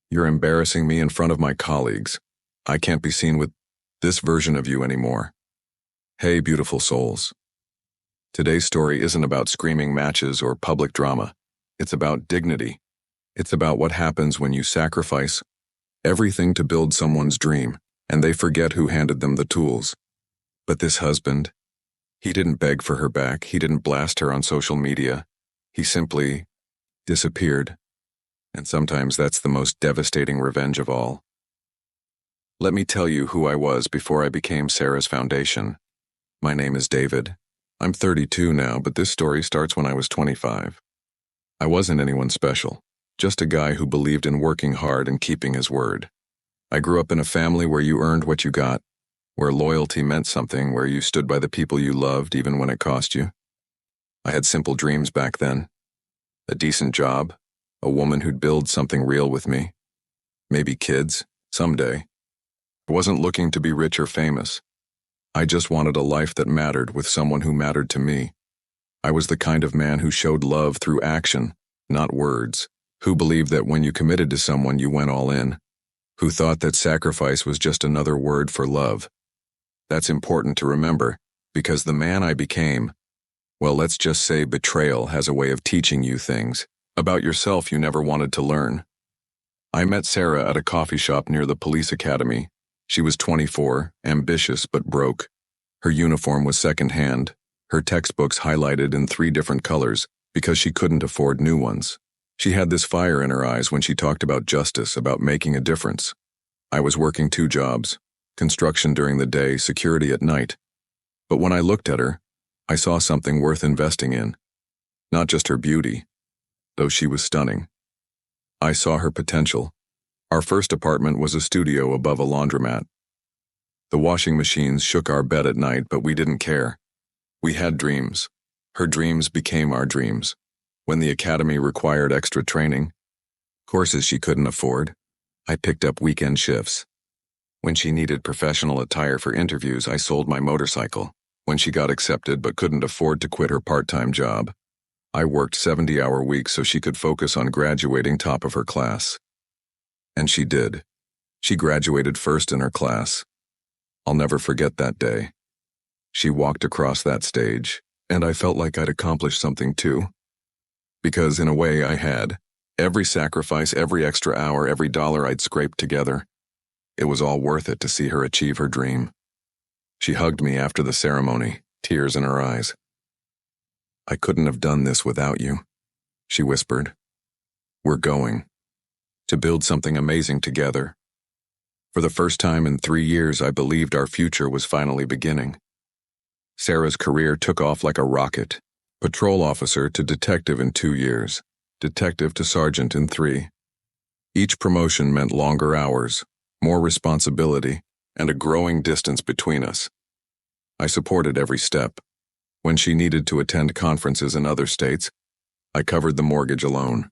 You're embarrassing me in front of my colleagues. I can't be seen with this version of you anymore. Hey, beautiful souls. Today's story isn't about screaming matches or public drama. It's about dignity. It's about what happens when you sacrifice everything to build someone's dream, and they forget who handed them the tools. But this husband, he didn't beg for her back. He didn't blast her on social media. He simply disappeared. And sometimes that's the most devastating revenge of all. Let me tell you who I was before I became Sarah's foundation. My name is David. I'm 32 now, but this story starts when I was 25. I wasn't anyone special, just a guy who believed in working hard and keeping his word. I grew up in a family where you earned what you got, where loyalty meant something, where you stood by the people you loved even when it cost you. I had simple dreams back then. A decent job, a woman who'd build something real with me. Maybe kids, someday. I wasn't looking to be rich or famous. I just wanted a life that mattered with someone who mattered to me. I was the kind of man who showed love through action, not words, who believed that when you committed to someone you went all in, who thought that sacrifice was just another word for love. That's important to remember, because the man I became, well, let's just say betrayal has a way of teaching you things about yourself you never wanted to learn. I met Sarah at a coffee shop near the police academy. She was 24, ambitious but broke. Her uniform was secondhand, her textbooks highlighted in 3 different colors because she couldn't afford new ones. She had this fire in her eyes when she talked about justice, about making a difference. I was working 2 jobs, construction during the day, security at night. But when I looked at her, I saw something worth investing in. Not just her beauty, though she was stunning. I saw her potential. Our first apartment was a studio above a laundromat. The washing machines shook our bed at night, but we didn't care. We had dreams. Her dreams became our dreams. When the academy required extra training, courses she couldn't afford, I picked up weekend shifts. When she needed professional attire for interviews, I sold my motorcycle. When she got accepted but couldn't afford to quit her part-time job, I worked 70-hour weeks so she could focus on graduating top of her class. And she did. She graduated first in her class. I'll never forget that day. She walked across that stage, and I felt like I'd accomplished something too. Because in a way I had. Every sacrifice, every extra hour, every dollar I'd scraped together. It was all worth it to see her achieve her dream. She hugged me after the ceremony, tears in her eyes. I couldn't have done this without you, she whispered. We're going to build something amazing together. For the first time in 3 years, I believed our future was finally beginning. Sarah's career took off like a rocket. Patrol officer to detective in 2 years, detective to sergeant in 3. Each promotion meant longer hours, more responsibility, and a growing distance between us. I supported every step. When she needed to attend conferences in other states, I covered the mortgage alone.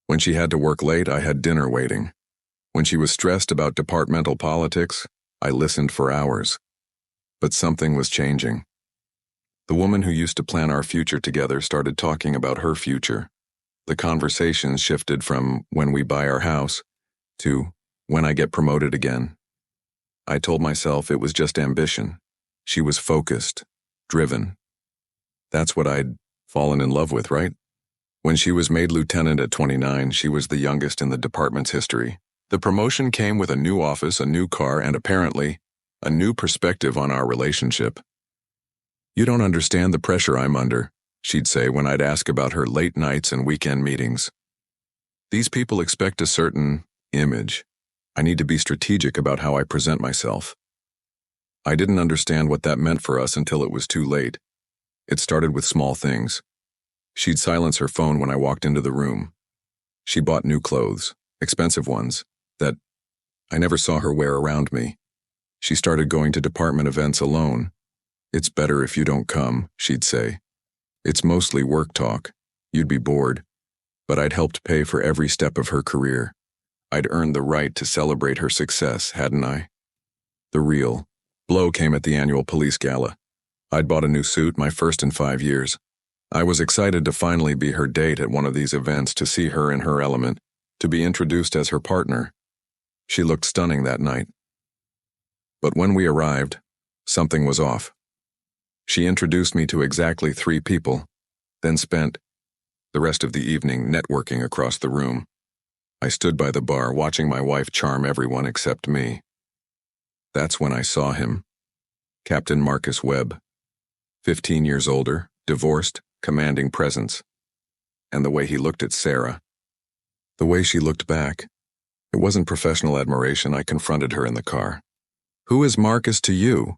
When she had to work late, I had dinner waiting. When she was stressed about departmental politics, I listened for hours. But something was changing. The woman who used to plan our future together started talking about her future. The conversations shifted from when we buy our house to when I get promoted again. I told myself it was just ambition. She was focused, driven. That's what I'd fallen in love with, right? When she was made lieutenant at 29, she was the youngest in the department's history. The promotion came with a new office, a new car, and apparently, a new perspective on our relationship. You don't understand the pressure I'm under, she'd say when I'd ask about her late nights and weekend meetings. These people expect a certain image. I need to be strategic about how I present myself. I didn't understand what that meant for us until it was too late. It started with small things. She'd silence her phone when I walked into the room. She bought new clothes, expensive ones, that I never saw her wear around me. She started going to department events alone. It's better if you don't come, she'd say. It's mostly work talk. You'd be bored. But I'd helped pay for every step of her career. I'd earned the right to celebrate her success, hadn't I? The real blow came at the annual police gala. I'd bought a new suit, my first in 5 years. I was excited to finally be her date at one of these events, to see her in her element, to be introduced as her partner. She looked stunning that night. But when we arrived, something was off. She introduced me to exactly 3 people, then spent the rest of the evening networking across the room. I stood by the bar watching my wife charm everyone except me. That's when I saw him. Captain Marcus Webb. 15 years older, divorced, commanding presence. And the way he looked at Sarah. The way she looked back. It wasn't professional admiration. I confronted her in the car. "Who is Marcus to you?"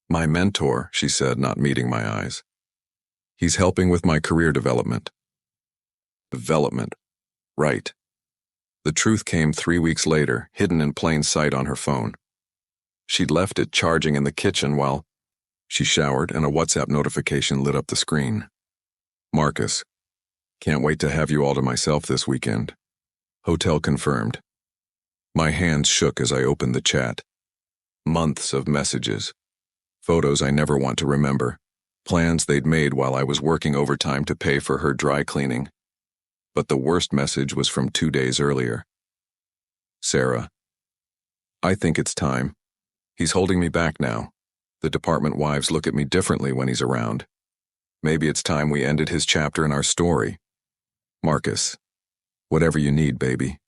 "My mentor," she said, not meeting my eyes. "He's helping with my career development." Development. Right. The truth came 3 weeks later, hidden in plain sight on her phone. She'd left it charging in the kitchen while she showered, and a WhatsApp notification lit up the screen. "Marcus, can't wait to have you all to myself this weekend. Hotel confirmed." My hands shook as I opened the chat. Months of messages. Photos I never want to remember. Plans they'd made while I was working overtime to pay for her dry cleaning. But the worst message was from 2 days earlier. "Sarah, I think it's time. He's holding me back now. The department wives look at me differently when he's around. Maybe it's time we ended his chapter in our story. Marcus, whatever you need, baby.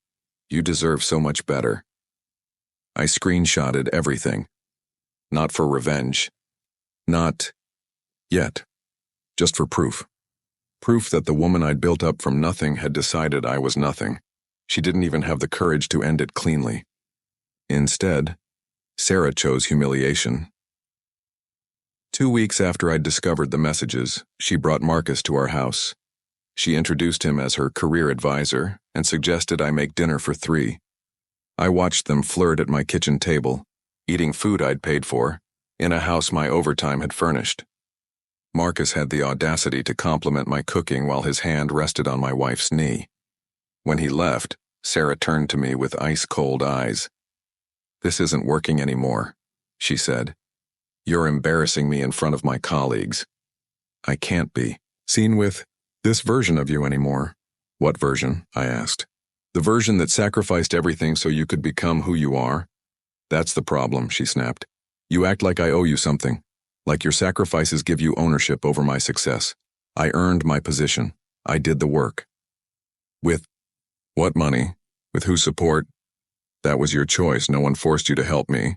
You deserve so much better." I screenshotted everything. Not for revenge. Not yet. Just for proof. Proof that the woman I'd built up from nothing had decided I was nothing. She didn't even have the courage to end it cleanly. Instead, Sarah chose humiliation. 2 weeks after I'd discovered the messages, she brought Marcus to our house. She introduced him as her career advisor and suggested I make dinner for 3. I watched them flirt at my kitchen table, eating food I'd paid for, in a house my overtime had furnished. Marcus had the audacity to compliment my cooking while his hand rested on my wife's knee. When he left, Sarah turned to me with ice-cold eyes. "This isn't working anymore," she said. "You're embarrassing me in front of my colleagues. I can't be seen with this version of you anymore." "What version?" I asked. "The version that sacrificed everything so you could become who you are?" "That's the problem," she snapped. "You act like I owe you something, like your sacrifices give you ownership over my success. I earned my position. I did the work." "With what money? With whose support? That was your choice. No one forced you to help me."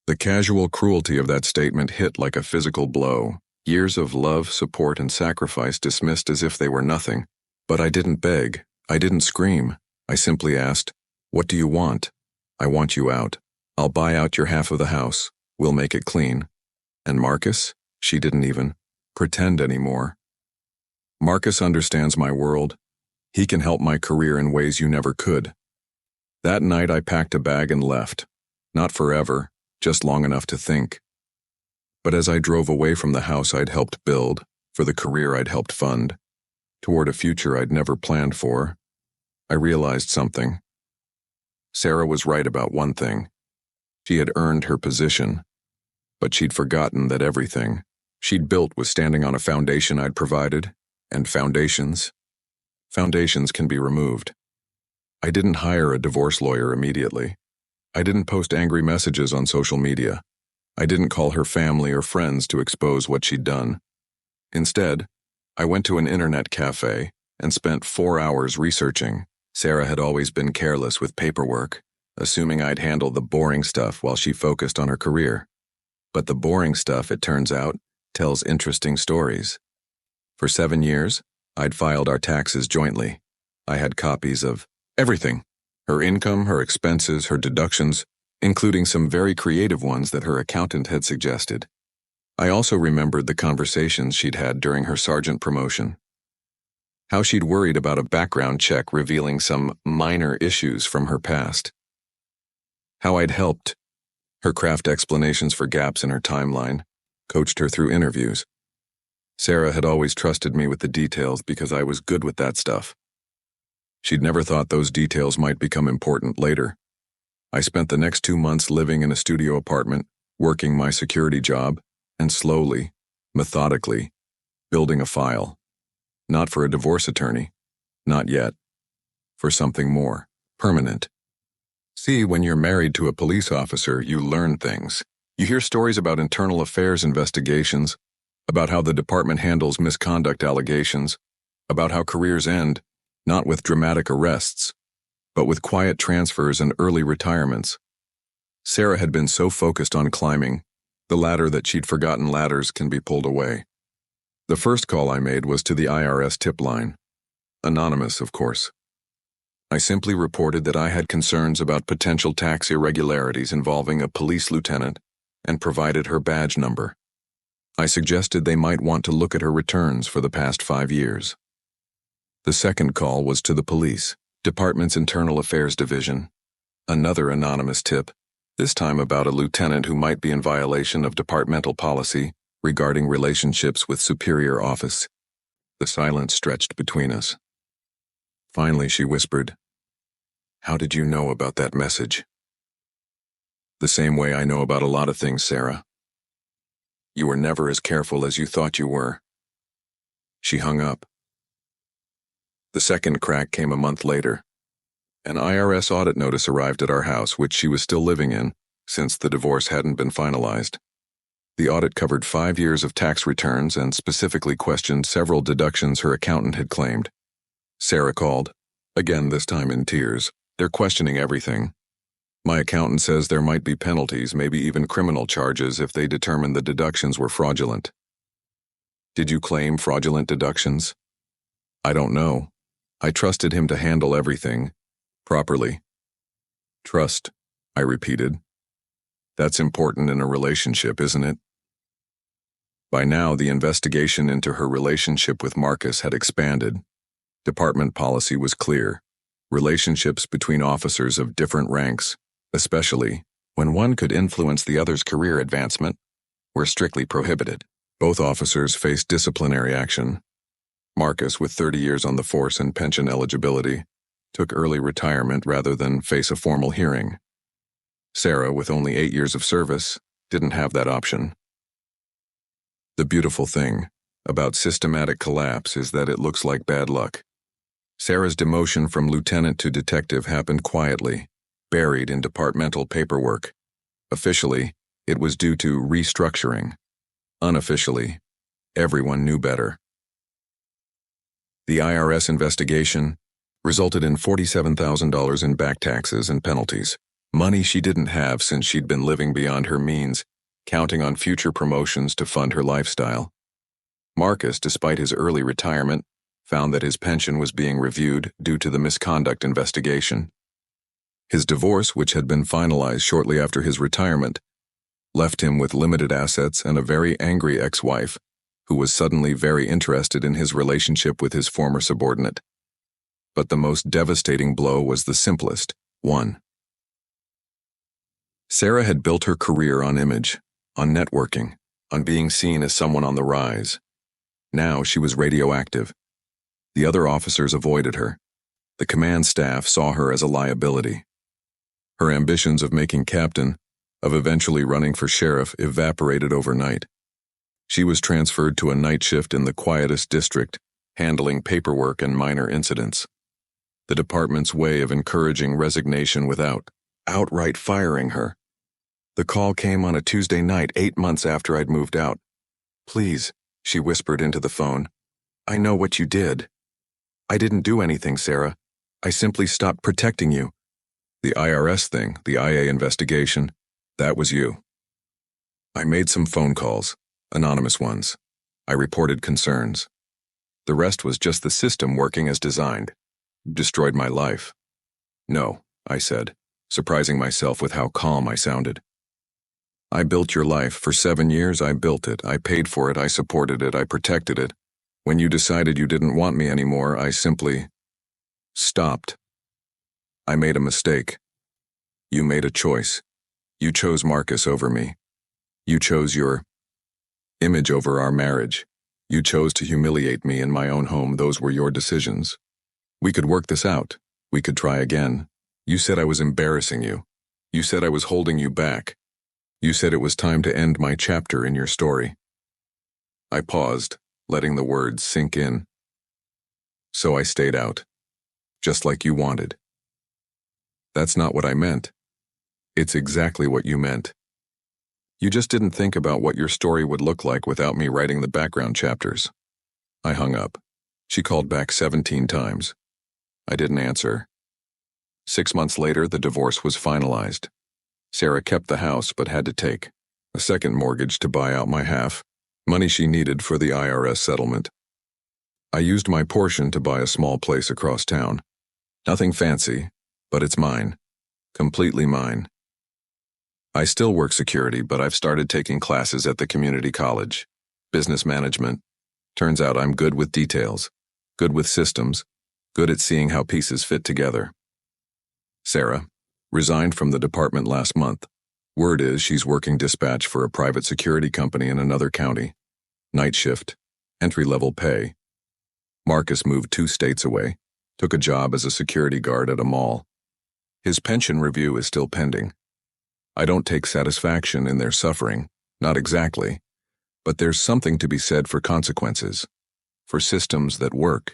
The casual cruelty of that statement hit like a physical blow. Years of love, support, and sacrifice dismissed as if they were nothing. But I didn't beg. I didn't scream. I simply asked, "What do you want?" "I want you out. I'll buy out your half of the house. We'll make it clean." "And Marcus?" She didn't even pretend anymore. "Marcus understands my world. He can help my career in ways you never could." That night I packed a bag and left. Not forever, just long enough to think. But as I drove away from the house I'd helped build, for the career I'd helped fund, toward a future I'd never planned for, I realized something. Sarah was right about one thing. She had earned her position, but she'd forgotten that everything she'd built was standing on a foundation I'd provided, and foundations can be removed. I didn't hire a divorce lawyer immediately. I didn't post angry messages on social media. I didn't call her family or friends to expose what she'd done. Instead, I went to an internet cafe and spent 4 hours researching. Sarah had always been careless with paperwork, assuming I'd handle the boring stuff while she focused on her career. But the boring stuff, it turns out, tells interesting stories. For 7 years, I'd filed our taxes jointly. I had copies of everything: her income, her expenses, her deductions, including some very creative ones that her accountant had suggested. I also remembered the conversations she'd had during her sergeant promotion. How she'd worried about a background check revealing some minor issues from her past. How I'd helped her craft explanations for gaps in her timeline, coached her through interviews. Sarah had always trusted me with the details because I was good with that stuff. She'd never thought those details might become important later. I spent the next 2 months living in a studio apartment, working my security job, and slowly, methodically, building a file. Not for a divorce attorney. Not yet. for something more permanent. See, when you're married to a police officer, you learn things. You hear stories about internal affairs investigations, about how the department handles misconduct allegations, about how careers end, not with dramatic arrests, but with quiet transfers and early retirements. Sarah had been so focused on climbing the ladder that she'd forgotten ladders can be pulled away. The first call I made was to the IRS tip line. Anonymous, of course. I simply reported that I had concerns about potential tax irregularities involving a police lieutenant and provided her badge number. I suggested they might want to look at her returns for the past 5 years. The second call was to the police department's Internal Affairs Division. Another anonymous tip, this time about a lieutenant who might be in violation of departmental policy regarding relationships with superior office. The silence stretched between us. Finally, she whispered, "How did you know about that message?" "The same way I know about a lot of things, Sarah. You were never as careful as you thought you were." She hung up. The second crack came a month later. An IRS audit notice arrived at our house, which she was still living in, since the divorce hadn't been finalized. The audit covered 5 years of tax returns and specifically questioned several deductions her accountant had claimed. Sarah called, again this time in tears. "They're questioning everything. My accountant says there might be penalties, maybe even criminal charges if they determine the deductions were fraudulent." "Did you claim fraudulent deductions?" "I don't know. I trusted him to handle everything properly." "Trust," I repeated. "That's important in a relationship, isn't it?" By now, the investigation into her relationship with Marcus had expanded. Department policy was clear. Relationships between officers of different ranks, especially when one could influence the other's career advancement, were strictly prohibited. Both officers faced disciplinary action. Marcus, with 30 years on the force and pension eligibility, took early retirement rather than face a formal hearing. Sarah, with only 8 years of service, didn't have that option. The beautiful thing about systematic collapse is that it looks like bad luck. Sarah's demotion from lieutenant to detective happened quietly, buried in departmental paperwork. Officially, it was due to restructuring. Unofficially, everyone knew better. The IRS investigation resulted in $47,000 in back taxes and penalties, money she didn't have since she'd been living beyond her means, counting on future promotions to fund her lifestyle. Marcus, despite his early retirement, found that his pension was being reviewed due to the misconduct investigation. His divorce, which had been finalized shortly after his retirement, left him with limited assets and a very angry ex-wife, who was suddenly very interested in his relationship with his former subordinate. But the most devastating blow was the simplest one. Sarah had built her career on image, on networking, on being seen as someone on the rise. Now she was radioactive. The other officers avoided her. The command staff saw her as a liability. Her ambitions of making captain, of eventually running for sheriff, evaporated overnight. She was transferred to a night shift in the quietest district, handling paperwork and minor incidents. The department's way of encouraging resignation without outright firing her. The call came on a Tuesday night 8 months after I'd moved out. "Please," she whispered into the phone. "I know what you did." "I didn't do anything, Sarah. I simply stopped protecting you." "The IRS thing, the IA investigation, that was you." I made some phone calls, anonymous ones. I reported concerns. The rest was just the system working as designed. Destroyed my life. "No," I said, surprising myself with how calm I sounded. "I built your life. For 7 years I built it. I paid for it. I supported it. I protected it. When you decided you didn't want me anymore, I simply stopped. I made a mistake. You made a choice. You chose Marcus over me. You chose your image over our marriage. You chose to humiliate me in my own home. Those were your decisions. We could work this out. We could try again. You said I was embarrassing you. You said I was holding you back. You said it was time to end my chapter in your story." I paused, letting the words sink in. "So I stayed out." just like you wanted. That's not what I meant. It's exactly what you meant. You just didn't think about what your story would look like without me writing the background chapters. I hung up. She called back 17 times. I didn't answer. 6 months later, the divorce was finalized. Sarah kept the house but had to take a second mortgage to buy out my half, money she needed for the IRS settlement. I used my portion to buy a small place across town. Nothing fancy, but it's mine. Completely mine. I still work security, but I've started taking classes at the community college. Business management. Turns out I'm good with details, good with systems, good at seeing how pieces fit together. Sarah resigned from the department last month. Word is she's working dispatch for a private security company in another county. Night shift, entry-level pay. Marcus moved 2 states away, took a job as a security guard at a mall. His pension review is still pending. I don't take satisfaction in their suffering, not exactly, but there's something to be said for consequences, for systems that work,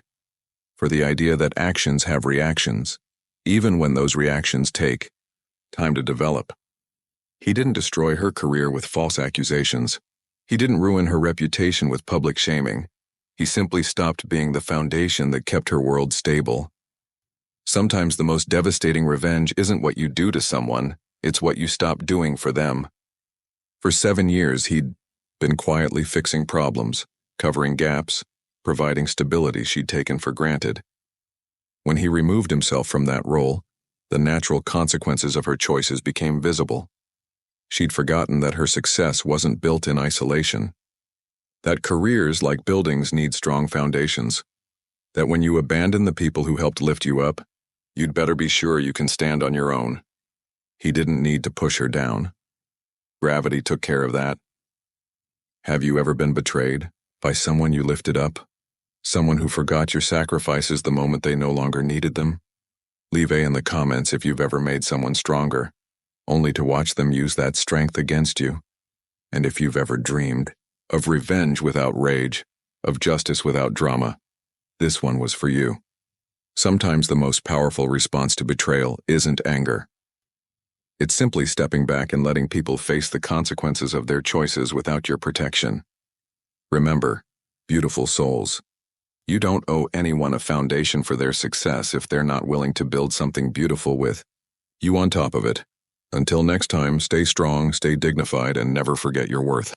for the idea that actions have reactions, even when those reactions take time to develop. He didn't destroy her career with false accusations. He didn't ruin her reputation with public shaming. He simply stopped being the foundation that kept her world stable. Sometimes the most devastating revenge isn't what you do to someone, it's what you stop doing for them. For 7 years, he'd been quietly fixing problems, covering gaps, providing stability she'd taken for granted. When he removed himself from that role, the natural consequences of her choices became visible. She'd forgotten that her success wasn't built in isolation, that careers, like buildings, need strong foundations, that when you abandon the people who helped lift you up, you'd better be sure you can stand on your own. He didn't need to push her down. Gravity took care of that. Have you ever been betrayed by someone you lifted up? Someone who forgot your sacrifices the moment they no longer needed them? Leave A in the comments if you've ever made someone stronger, only to watch them use that strength against you. And if you've ever dreamed of revenge without rage, of justice without drama, this one was for you. Sometimes the most powerful response to betrayal isn't anger. It's simply stepping back and letting people face the consequences of their choices without your protection. Remember, beautiful souls, you don't owe anyone a foundation for their success if they're not willing to build something beautiful with you on top of it. Until next time, stay strong, stay dignified, and never forget your worth.